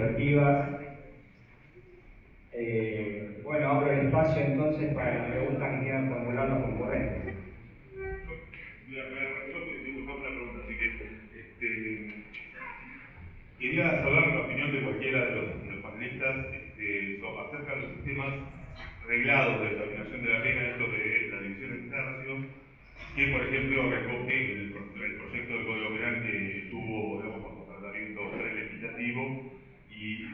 introspectivas. Bueno, abro el espacio entonces para las preguntas que quieran formular los concurrentes. Yo tengo una pregunta, así que quería saber la opinión de cualquiera de los panelistas acerca de los sistemas reglados de determinación de la pena, esto de la división en tercios, que por ejemplo recoge el proyecto de Código Penal que tuvo, digamos, bajo tratamiento prelegislativo y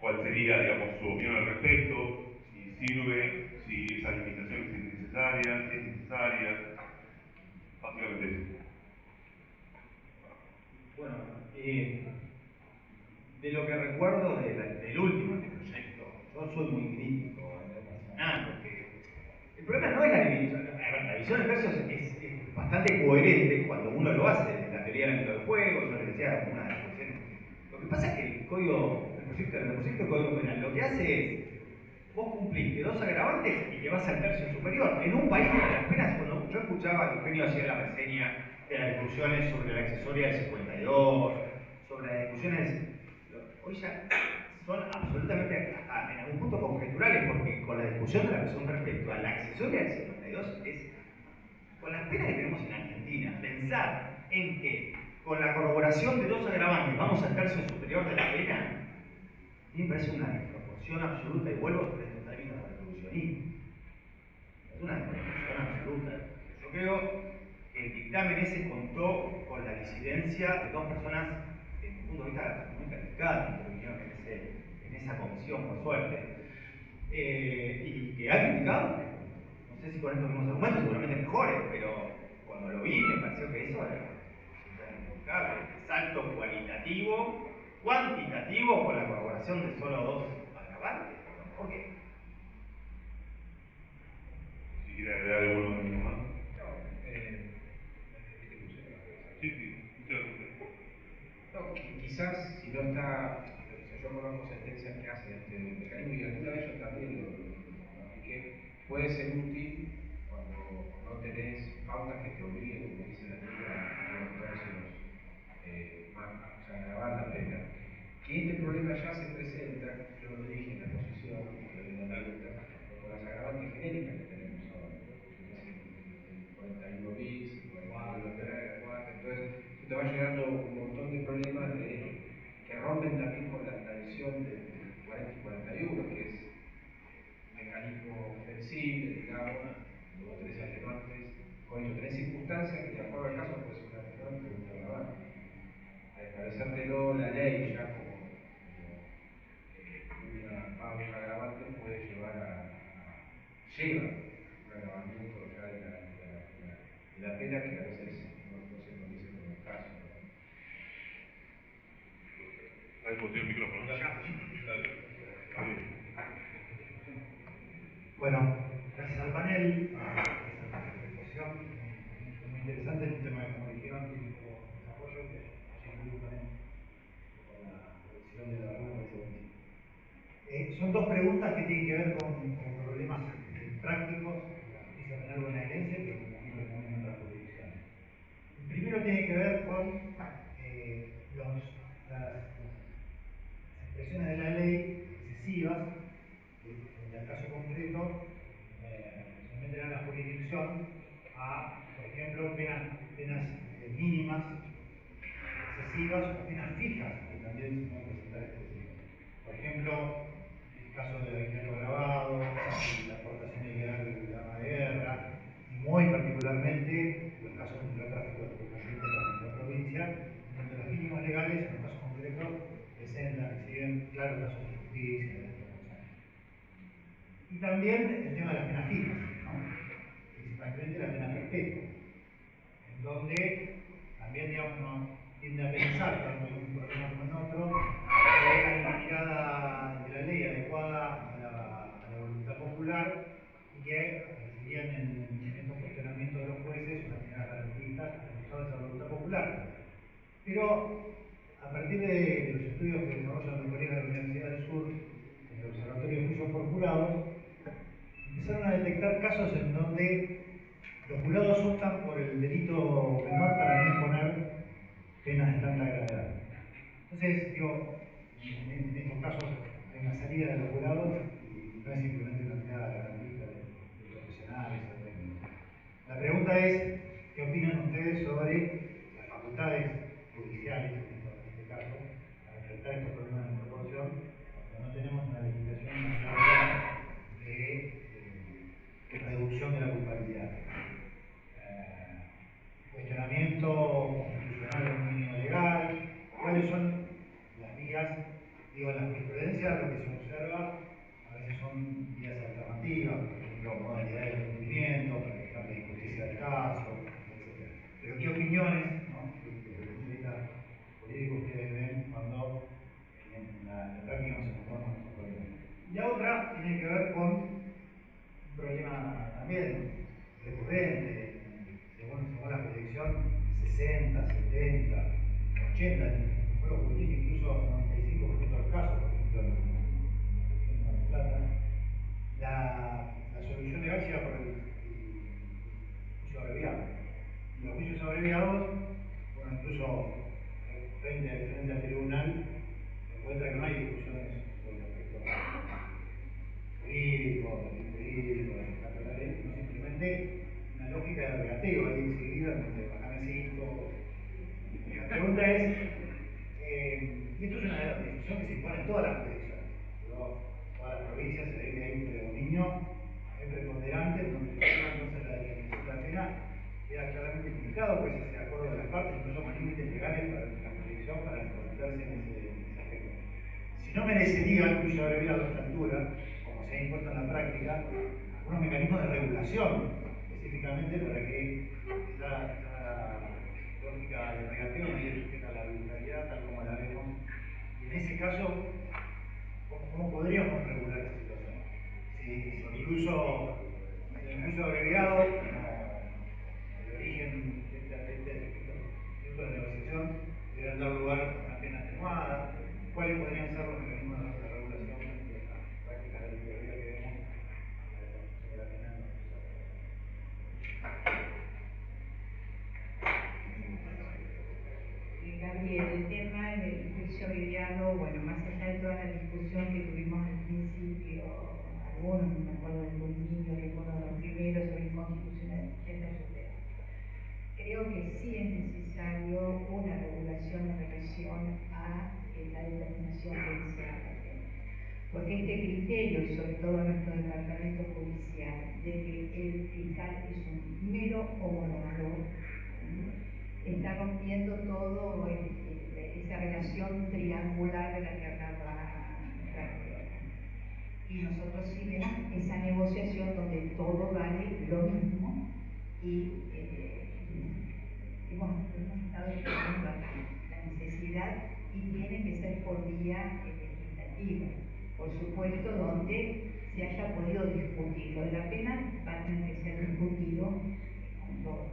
cuál sería, digamos, su opinión al respecto, si sirve, si esa limitación es innecesaria, si es necesaria, básicamente eso. Bueno, de lo que recuerdo del último proyecto, yo soy muy crítico en lo personal, porque el problema no es la división. La división de tercios es bastante coherente cuando uno lo hace, en la teoría del ámbito del juego, yo les decía, una de las cuestiones. Lo que pasa es que el proyecto de Código Penal lo que hace es, vos cumpliste dos agravantes y te vas al tercio superior. En un país donde las penas, cuando yo escuchaba que Eugenio hacía la reseña de las discusiones sobre la accesoria del 52, sobre las discusiones, hoy ya son absolutamente, hasta en algún punto conjeturales, porque con la discusión de la persona respecto a la accesoria del 52 es, con las penas que tenemos en Argentina, pensar en que con la corroboración de dos agravantes vamos al tercio superior de la pena, a mí me parece una desproporción absoluta, y vuelvo sobre estos términos de revolucionismo. Es una desproporción absoluta. Yo creo que el dictamen ese contó con la disidencia de dos personas, desde mi punto de vista, muy calificadas, que intervinieron en esa comisión, por suerte, y que ha criticado. No sé si con estos mismos argumentos, seguramente mejores, pero cuando lo vi me pareció que eso era criticable. Salto cuantitativo con la corroboración de solo dos agravantes. ¿Por qué? Si quiere agregar alguno más. No, quizás si no está, yo conozco sentencias que hacen este mecanismo y alguna vez yo también lo apliqué, puede ser útil cuando no tenés pautas que te obliguen, como dice la ley, a los tercios, o sea, agravar la pena. Que este problema ya se presenta, yo lo dije en la posición, lo vi en la pregunta, con las agravantes genéricas que tenemos ahora, el 41 bis, el 41 4, entonces te va llegando un montón de problemas que rompen también con la tradición del 40 y 41, que es un mecanismo flexible, digamos, donde vos tenés atenuantes, con esto tenés circunstancias que de acuerdo al caso puede ser un atenuante o un agravante. Al establecértelo la ley ya como una pauta agravante puede llevar lleva un agravamiento ya de la pena que a veces no se condice con el caso. Ahí puse el micrófono. Bueno, gracias al panel, a esa exposición, muy interesante el tema de como dijeron, tiene un poco de desarrollo que se incluye también con la revisión de la regla 825. Son dos preguntas que tienen que ver con problemas prácticos de la justicia penal bonaerense, pero que aplican también en otras jurisdicciones. El primero tiene que ver con las expresiones de la ley excesivas, que en el caso concreto someten a la jurisdicción a, por ejemplo, penas mínimas excesivas o penas fijas, que también se pueden presentar excesivas. Por ejemplo, el caso del asesinato agravado, la aportación ilegal de arma de guerra, y muy particularmente los casos de microtráfico de la provincia, donde los mínimos legales, en el caso concreto, reciben claros casos de justicia. Y también el tema de las penas fijas, ¿no? Principalmente la pena perpetua, en donde también, digamos, uno tiende a pensar, tanto en un problema como en otro, que hay una mirada de la ley adecuada a la voluntad popular y que, si bien en estos cuestionamientos de los jueces, una mirada garantista ha esa voluntad popular. Pero a partir de los estudios que desarrollan los colegas de la Universidad del Sur, en el Observatorio de Juicios por Jurados, empezaron a detectar casos en donde los jurados optan por el delito menor para no imponer penas de tanta gravedad. Entonces, digo, en estos casos hay una salida de los jurados y no es simplemente una mirada garantista de profesionales o técnicos. La pregunta es, ¿qué opinan ustedes sobre las facultades judiciales, en este caso, para enfrentar estos problemas de proporción, cuando no tenemos una legislación clara de reducción de la culpabilidad? Cuestionamiento constitucional de un mínimo legal, cuáles son las vías, digo, en la jurisprudencia lo que se observa a veces son vías alternativas, por ejemplo, modalidades de cumplimiento, para evitar la injusticia del caso, etc. Pero ¿qué opiniones, ¿no?, desde el punto de vista político ustedes ven cuando en la práctica nos encontramos con estos problemas? Y la otra tiene que ver con un problema también recurrente, según la proyección, 60, 70, 80, en el fuero juvenil, incluso 95% de los casos, por ejemplo, en la región de Mar del Plata, la solución legal llega por el juicio abreviado. Y los juicios abreviados, bueno, incluso frente al tribunal, encuentra que no hay discusiones sobre el aspecto jurídico, jurídico, de la ley, sino simplemente una lógica de regateo ahí enseguida, donde bajan 5. La pregunta es, y esto es una discusión que se impone en todas las jurisdicciones, todas las provincias se ve que hay un predominio preponderante, donde entonces la definición de la pena queda claramente indicado, porque se hace de acuerdo de las partes, incluso con límites legales para la jurisdicción para encontrarse en ese aspecto. Si no merecería el juicio abreviado a esta altura, como se ha impuesto en la práctica, algunos mecanismos de regulación, específicamente para que esa lógica de regateo no esté sujeta a la arbitrariedad tal como la vemos. Y en ese caso, ¿cómo podríamos regular esta situación? Si incluso el juicio abreviado, el origen de esta negociación, debe dar lugar a una pena atenuada, ¿cuáles podrían ser los mecanismos de regulación de las prácticas de auditoría que vemos sobre la pena en los juicios abreviados? Gabriel, el tema del juicio abreviado, bueno, más allá de toda la discusión que tuvimos al principio, algunos, no me acuerdo del dominio, recuerdo los primeros sobre inconstitucionalidad, etcétera. Creo que sí es necesario una regulación en relación a la determinación judicial. Porque este criterio, y sobre todo en nuestro departamento judicial, de que el fiscal es un mero homólogo, está rompiendo todo esa relación triangular de la que hablaba Rafael. Y nosotros sí vemos esa negociación donde todo vale lo mismo y bueno, hemos estado explicando acá la necesidad y tiene que ser por vía legislativa, por supuesto, donde se haya podido discutir. Lo de la pena va a tener que ser discutido con todo,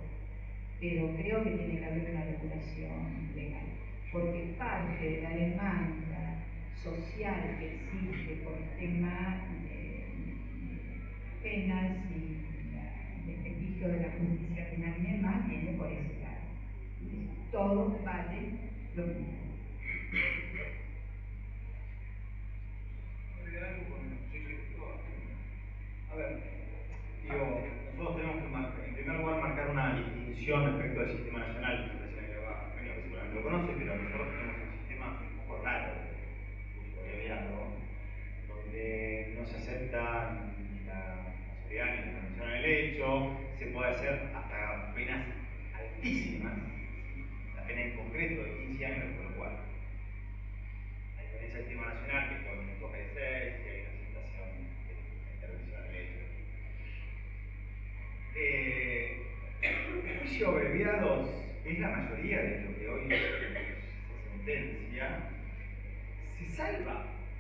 pero creo que tiene que haber una regulación legal, porque parte de la demanda social que existe por el tema de penas y el prestigio de la justicia penal y demás viene por ese lado. Todo vale lo mismo. A ver, digo, nosotros tenemos que en primer lugar marcar una distinción respecto al sistema nacional, que me parece que seguramente lo conoce, pero nosotros tenemos un sistema un poco raro, donde no se acepta ni la seriedad ni la condición del hecho, se puede hacer hasta penas altísimas, la pena en concreto de 15 años por lo cual. A diferencia del sistema nacional, que con un toque de 6, que hay una aceptación de la intervención del hecho. El juicio abreviado es la mayoría de lo que hoy se sentencia, se salva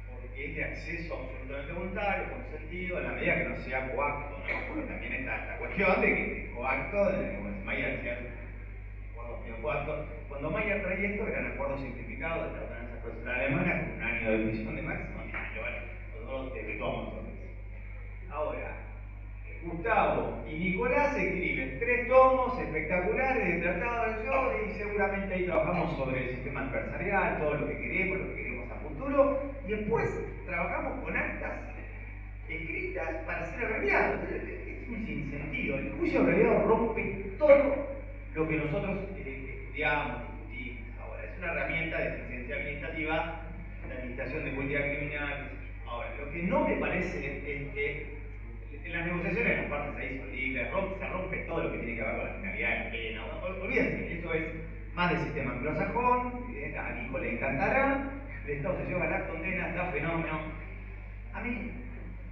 porque es de acceso absolutamente voluntario, consentido, en la medida que no sea coacto, ¿no? Porque también está esta cuestión de que coacto, como Mayer decía, acuerdos medio coacto. Cuando Mayer traía esto, eran acuerdos simplificados de la ordenanza procesal alemana con un año de prisión de máximo, y bueno, nosotros te vetamos entonces. Ahora, Gustavo y Nicolás escriben 3 tomos espectaculares de Tratado del Yo y seguramente ahí trabajamos sobre el sistema adversarial, todo lo que queremos a punto futuro y después trabajamos con actas escritas para ser abreviados. Entonces, es un sinsentido. El juicio abreviado rompe todo lo que nosotros estudiamos, discutimos ahora. Es una herramienta de eficiencia administrativa, de administración de política criminal. Ahora, lo que no me parece es que en las negociaciones las partes ahí son libres, se rompe todo lo que tiene que ver con la finalidad de la pena. Olvídense, eso es más del sistema anglosajón, al hijo le encantará, el Estado se lleva la condena, está fenómeno. A mí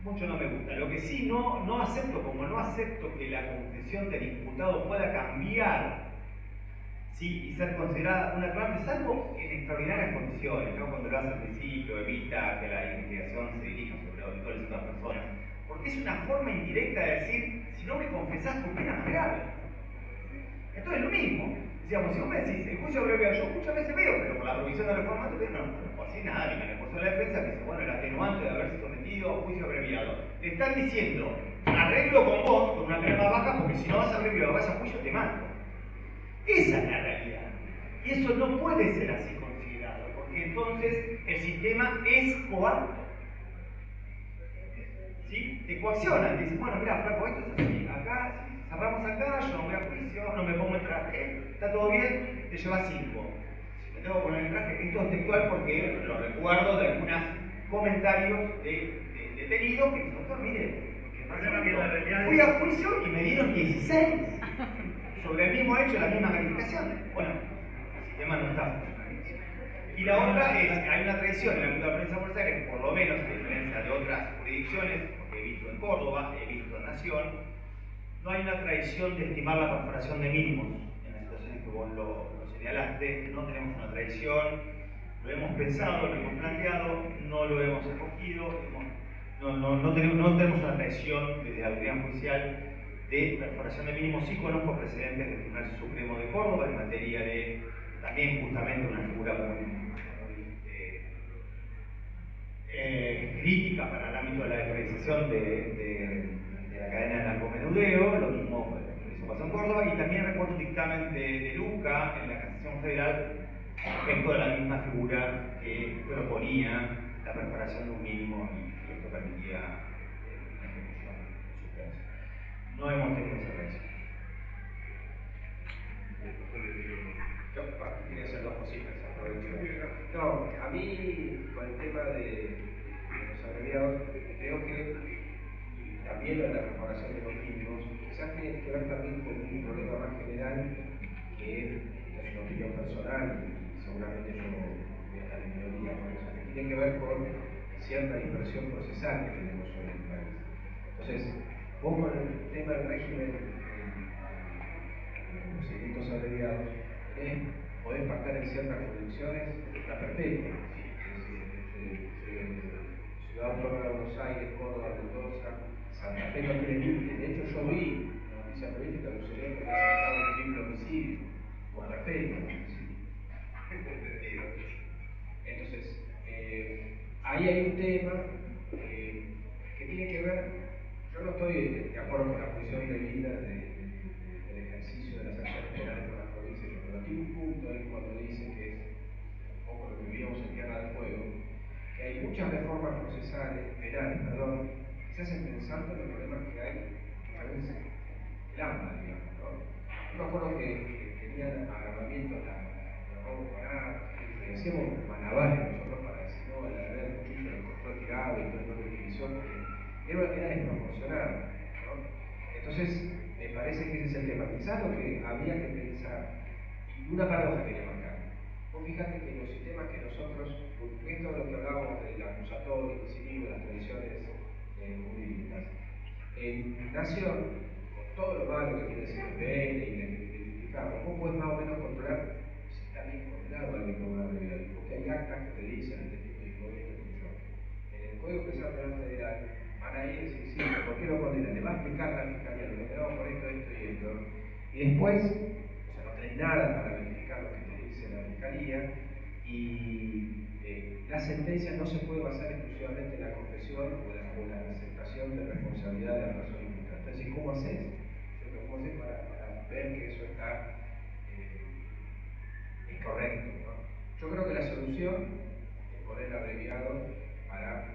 mucho no me gusta. Lo que sí no acepto, como no acepto que la confesión del imputado pueda cambiar, ¿sí?, y ser considerada una atenuante, salvo en extraordinarias condiciones, ¿no? Cuando lo hace al principio, evita que la investigación se dirija sobre auditores de otras personas. Porque es una forma indirecta de decir, si no me confesás, tu pena más grave. Entonces es lo mismo. Digamos, si vos me decís, el juicio abreviado, yo muchas veces veo, pero por la provisión de reforma, no puedo decir nada, ni me recurso a la defensa, me dice, bueno, el atenuante de haberse sometido a juicio abreviado. Te están diciendo, arreglo con vos, con una pena más baja, porque si no vas abreviado, vas a juicio, te mato. Esa es la realidad. Y eso no puede ser así considerado, porque entonces el sistema es coarto. ¿Sí? Te coaccionan, te dicen, bueno, mira, flaco, esto es así, acá, si cerramos acá, yo no voy a juicio, no me pongo el traje, está todo bien, te llevas 5. Si me tengo que poner el traje, esto es textual porque lo recuerdo de algunos comentarios de detenidos que dicen, doctor, mire, fui a juicio y me dieron 16 sobre el mismo hecho, la misma calificación. Bueno, el sistema no está. Y la otra es, hay una tradición en la Junta de Prensa Buenos Aires, por lo menos a diferencia de otras jurisdicciones, porque he visto en Córdoba, he visto en Nación, no hay una tradición de estimar la perforación de mínimos. En las situaciones que vos lo señalaste, no tenemos una tradición, lo hemos pensado, lo hemos planteado, no lo hemos escogido, no tenemos una tradición desde la autoridad judicial de perforación de mínimos. Sí conozco precedentes del Tribunal Supremo de Córdoba en materia de también justamente una figura muy crítica para el ámbito de la despenalización de la cadena de narcomenudeo, lo mismo eso pasó en Córdoba, y también recuerdo un dictamen de Luca en la Casación Federal respecto de la misma figura que proponía la perforación de un mínimo y esto permitía una ejecución suspensa. No hemos tenido esa reacción. Yo quería hacer dos cositas, aprovecho. No, a mí, con el tema de los abreviados, creo que también lo de la perforación de los mínimos, quizás tiene que ver también con un problema más general, que es una opinión personal, y seguramente yo voy a estar en minoría con eso, que tiene que ver con cierta dispersión procesal que tenemos hoy en el país. Entonces, vos con el tema del régimen de procedimientos abreviados, podés pactar en ciertas jurisdicciones la perpetua. Ciudad Autónoma de Buenos Aires, Córdoba, Mendoza, Santa Fe no tiene límite. De hecho, yo vi una noticia política de un señor que había aceptado un triple homicidio con perpetua. Entonces, ahí hay un tema que tiene que ver. Yo no estoy de acuerdo con la posición de líder del ejercicio de las acciones penales por las provincias, pero aquí un punto es cuando dice que es un poco lo que vivíamos en Tierra del Fuego, que hay muchas reformas procesales, penales, que se hacen pensando en los problemas que hay a veces el AMBA, digamos, ¿no? Yo me acuerdo que tenían armamientos la robo con armas, que hacíamos malabares nosotros para decir, no, la verdad el cuchillo lo encontró tirado y todo el mundo lo utilizó, porque era desproporcionado, ¿no? Entonces, me parece que ese es el tema. Quizás lo que habría que pensar, y una paradoja quería marcar. Vos fíjate que los sistemas que nosotros, porque esto es lo que hablábamos del acusatorio, del civil, de las tradiciones jurídicas, en Nación, con todo lo malo que tiene el CPN y de criticarlo, vos podés más o menos controlar si está bien condenado alguien con una brevedad, porque hay actas que te dicen este tipo de inconvenientes. En el Código Penal Federal van a ir y decir, sí, ¿por qué lo condena? Le va a explicar a la fiscalía, lo condenamos por esto, esto y esto. Y después, o sea, no tenés nada para verificar lo que te dice la fiscalía, y la sentencia no se puede basar exclusivamente en la confesión o la aceptación de responsabilidad de la persona imputada. Entonces, ¿cómo haces? ¿Cómo haces para ver que eso está es correcto, ¿no? Yo creo que la solución es poner el abreviado para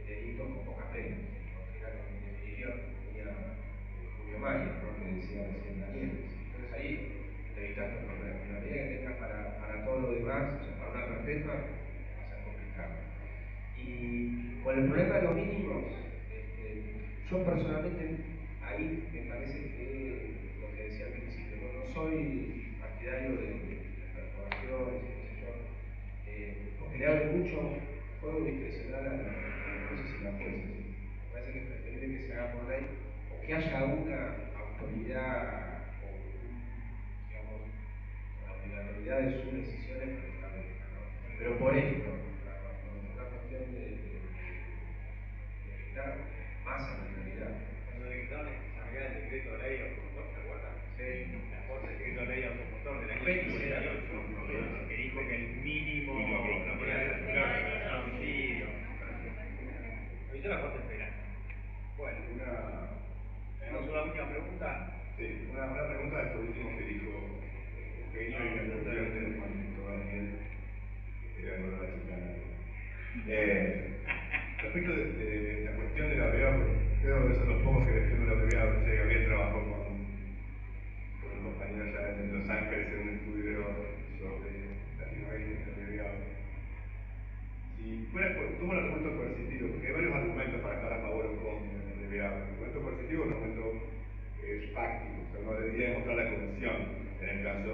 delitos con poca pena, porque era lo que en definitiva tenía Julio Mayer, ¿no? Que decía recién Daniel. Entonces ahí te evitas el problema. La medida que tengas para todo lo demás, o sea, para una perpetua, va a ser complicado. Y con el problema de los mínimos, yo personalmente ahí me parece que lo que decía al principio, no soy partidario de perforaciones, qué sé yo, porque le abre mucho juego discrecional a los jueces y las jueces. Me parece que es preferible que se haga por ley o que haya una autoridad o, digamos, la obligatoriedad de sus decisiones que lo establezca, ¿no? Pero por esto, una cuestión de evitar más arbitrariedad. Cuando dictaron el decreto de ley automotor, ¿te acuerdas? Sí. La Corte del decreto de ley automotor del año 58, que dijo que el mínimo no podía circular en homicidio. Lo hizo la Corte Federal. Bueno, tenemos una última pregunta. Sí, una pregunta de esto último que dijo Eugenio y la pregunta de Juanito Daniel, que era algo de la chicana. Respecto de la cuestión de la abreviado, creo que son los pocos que defienden la abreviado. O sea, Gabriel trabajó con un compañero allá en Los Ángeles en un estudio sobre Latinoamérica y el abreviado. Si fuera, ¿cómo el argumento coercitivo? Porque hay varios argumentos para estar a favor o contra del abreviado. El argumento coercitivo es un argumento fáctico, o sea, no debería demostrar la comisión. En el caso,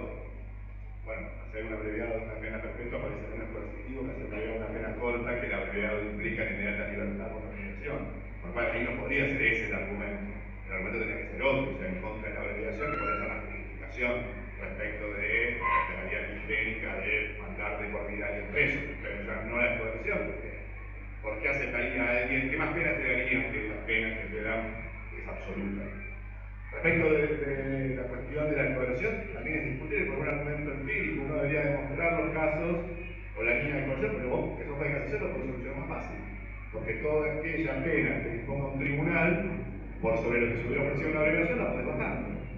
bueno, hacer un abreviado de una pena perpetua parece menos coercitivo que hacer un abreviado de una pena corta, que el abreviado implica la inmediata libertad por nominación. Por lo cual ahí no podría ser ese el argumento. El argumento tendría que ser otro, o sea, en contra de la abreviación, que podría ser la justificación respecto de la realidad higiénica de mandar de por vida a alguien preso, pero ya no la coerción, porque ¿por qué aceptaría a alguien? ¿Qué más pena te darían que la pena que te dan es absoluta? Respecto de la cuestión de la coerción, también es discutible por un argumento empírico. Uno debería demostrar los casos o la línea de coerción, pero vos, que sos juez de casación, lo podés solucionar más fácil. Porque toda aquella pena que disponga un tribunal por sobre lo que se hubiera ofrecido una abreviación, la podés bajar.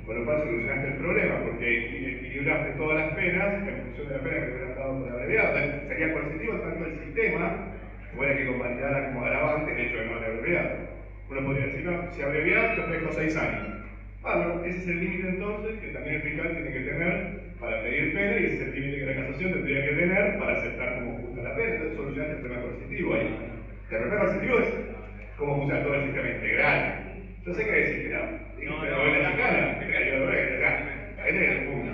Con lo cual solucionaste el problema, porque equilibraste todas las penas en función de la pena que te hubieran dado por abreviado. Entonces, sería coercitivo tanto el sistema, tuviera que convalidara como agravante el hecho de no haber abreviado. Uno podría decir, no, si abreviado, te dejo 6 años. Bueno, ese es el límite entonces que también el fiscal tiene que tener para pedir pena, y ese es el límite que la casación tendría que tener para aceptar como justa la pena. Entonces solucionaste el problema coercitivo ahí. El problema coercitivo es cómo funciona todo el sistema integral. Yo sé que decir que no, pero es la chicana, que ahí tenés el punto.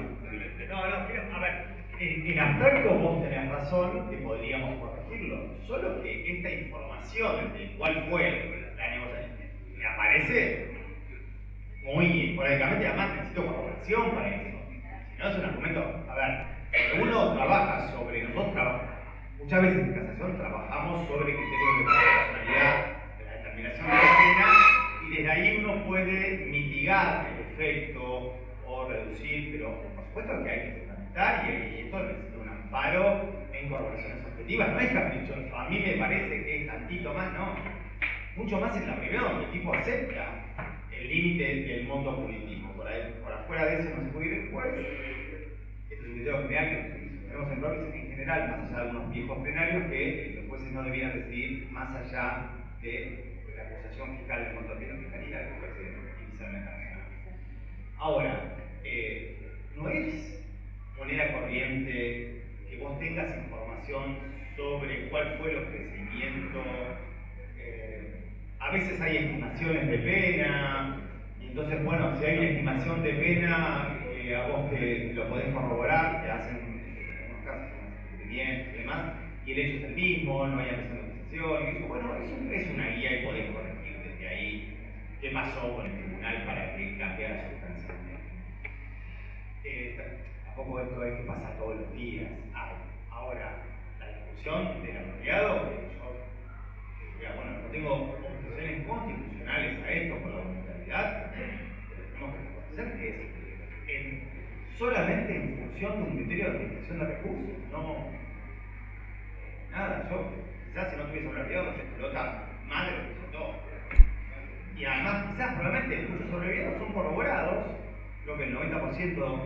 A ver, en abstracto vos tenés razón que podríamos corregirlo, solo que esta información de cuál fue la negociación me aparece muy esporádicamente, además necesito corroboración para eso. Si no es un argumento, a ver, uno trabaja sobre, nosotros trabajamos, muchas veces en casación trabajamos sobre criterios de proporcionalidad de la determinación de la pena, y desde ahí uno puede mitigar el efecto o reducir, pero por supuesto que hay que fundamentar, y esto necesita un amparo en corroboraciones objetivas, no es caprichoso. A mí me parece que es tantito más, no, mucho más en la previsión, el tipo acepta el límite del monto punitivo. Por afuera de eso no se puede ir el juez. Este es un criterio general que tenemos en Robles en general, más allá de algunos viejos plenarios, que los jueces no debían decidir más allá de la acusación fiscal del monto de fiscalidad, que puede ser inicialmente nacional. Ahora, no es moneda corriente que vos tengas información sobre cuál fue el procedimiento. A veces hay estimaciones de pena, y entonces, bueno, si hay una estimación de pena, a vos te lo podés corroborar, te hacen, en algunos casos, bien y demás, y el hecho es el mismo, no hay ampliación de acusación, y eso, bueno, eso es una guía y podés corregir desde ahí qué pasó con el tribunal para que cambiara sustancialmente. Tampoco esto es que pasa todos los días. Ahora, la discusión del ampliado, bueno, no tengo objeciones constitucionales a esto por la voluntariedad, pero tenemos que reconocer que es solamente en función de un criterio de administración de recursos, no nada. Yo quizás si no tuviese abreviado se explota más de lo que explotó. Y además quizás probablemente muchos abreviados son corroborados, creo que el 90%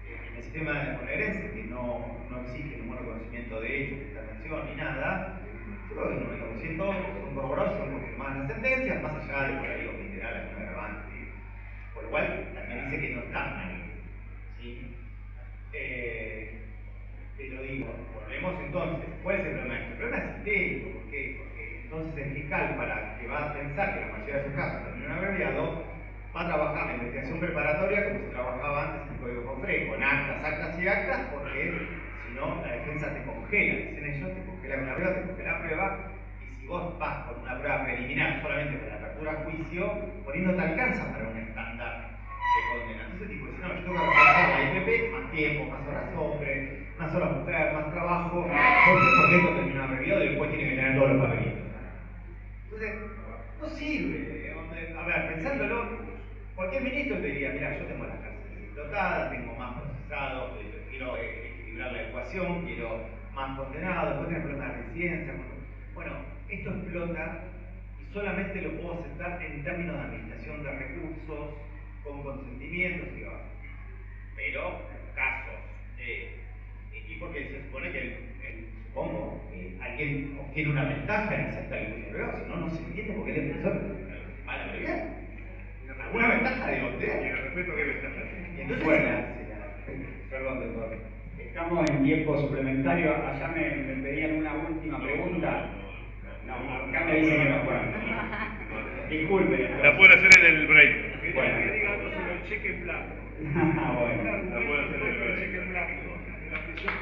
en el sistema bonaerense, que no exige ningún reconocimiento de hechos que están mencionados, investigación ni nada, yo creo que el 90% son corroborados, son confirmadas las sentencias, más allá de por ahí omitirá algún agravante. Por lo cual también dice que no está mal. ¿Sí? Pero digo, volvemos entonces, ¿cuál es el problema? El problema es sistémico, ¿por qué? Porque entonces el fiscal, para que va a pensar que la mayoría de sus casos terminan abreviado, va a trabajar la investigación preparatoria como se trabajaba antes en el Código Confrey, con actas, actas y actas, porque si no, la defensa te congela, dicen ellos, te congela una prueba, te congela la prueba, y si vos vas con una prueba preliminar solamente para la apertura a juicio, por ahí no te alcanza para un estándar de condena. Entonces, tipo, si no, yo tengo que repasar la IPP, más tiempo, más horas hombre, más horas mujer, más trabajo, ¿por qué? Porque esto termina abreviado y después tiene que tener todos los papelitos. Entonces, no sirve. A ver, pensándolo, cualquier ministro te diría, mira, yo tengo las cárceles explotadas, tengo más procesados, quiero equilibrar la ecuación, quiero más condenados, después tener problemas de residencia. Bueno, esto explota y solamente lo puedo aceptar en términos de administración de recursos, con consentimientos y demás. Pero casos y porque se supone que supongo que alguien obtiene una ventaja en aceptar el juicio privado, si no, no se entiende por qué el defensor va a la brevedad. ¿Alguna ventaja de obtener? Y el respeto que ventaja. Y entonces, Bueno. perdón, doctor. Estamos en tiempo suplementario. Allá me pedían una última pregunta. No, acá me dicen que no pueden. Disculpen. La pueden hacer en el break. Bueno. Que diga algo sobre el cheque en blanco. Bueno. La pueden hacer en el break. Cheque en blanco. La prisión